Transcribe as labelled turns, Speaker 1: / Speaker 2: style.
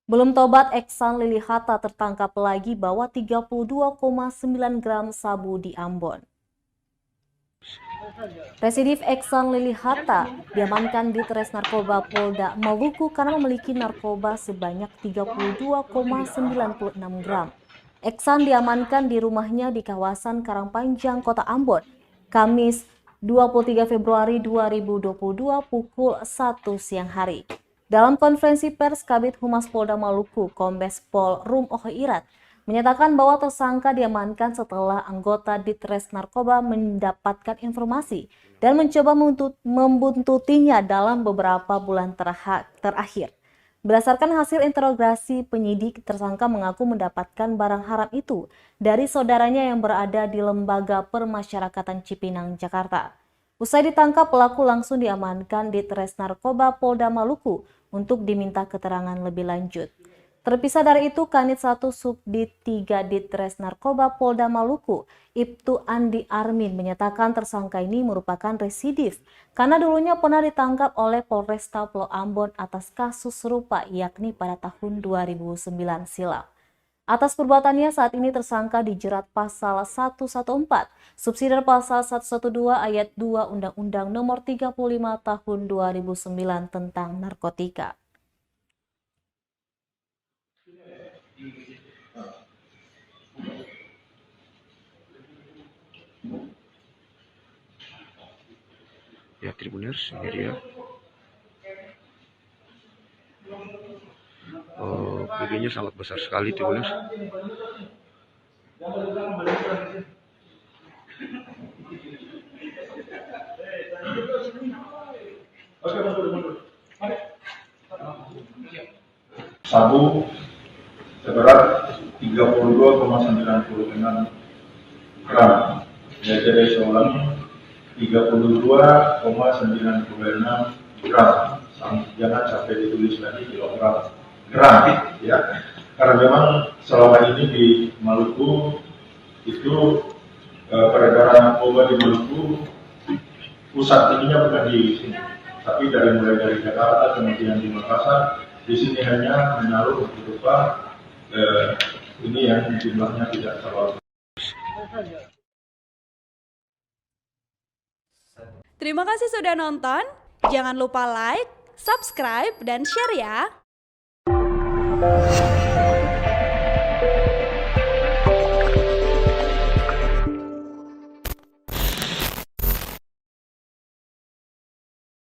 Speaker 1: Belum tobat, Eksan Lili Hatta tertangkap lagi bawa 32,9 gram sabu di Ambon. Residif Eksan Lili Hatta diamankan di Tres Narkoba Polda Maluku karena memiliki narkoba sebanyak 32,96 gram. Eksan diamankan di rumahnya di kawasan Karangpanjang, Kota Ambon, Kamis 23 Februari 2022 pukul 1 siang hari. Dalam konferensi pers, Kabid Humas Polda Maluku, Kombes Pol Rum Ohoirat, menyatakan bahwa tersangka diamankan setelah anggota Ditres Narkoba mendapatkan informasi dan mencoba membuntutinya dalam beberapa bulan terakhir. Berdasarkan hasil interogasi penyidik, tersangka mengaku mendapatkan barang haram itu dari saudaranya yang berada di Lembaga Permasyarakatan Cipinang, Jakarta. Usai ditangkap, pelaku langsung diamankan di Ditres Narkoba Polda Maluku untuk diminta keterangan lebih lanjut. Terpisah dari itu, Kanit 1 Subdit 3 Ditres Narkoba Polda Maluku, Ibtu Andi Armin menyatakan tersangka ini merupakan residif karena dulunya pernah ditangkap oleh Polresta Pulau Ambon atas kasus serupa yakni pada tahun 2009 silam. Atas perbuatannya saat ini tersangka dijerat pasal 114, subsidiar pasal 112 ayat 2 Undang-Undang Nomor 35 Tahun 2009 tentang narkotika.
Speaker 2: Ya, Tribuners, ini dia. BB-nya sangat besar sekali, Tribuners.
Speaker 3: Sabu seberat 32,96 gram. Ya, jadi saya ulangi 32,96 gram. Jangan sampai ditulis lagi kilogram, gram ya. Karena memang selama ini di Maluku itu peredaran narkoba di Maluku pusat ininya bukan di sini, tapi mulai dari Jakarta kemudian di Makassar. Di sini hanya menyalur berupa ini yang jumlahnya tidak terlalu.
Speaker 4: Terima kasih sudah nonton. Jangan lupa like, subscribe, dan share ya.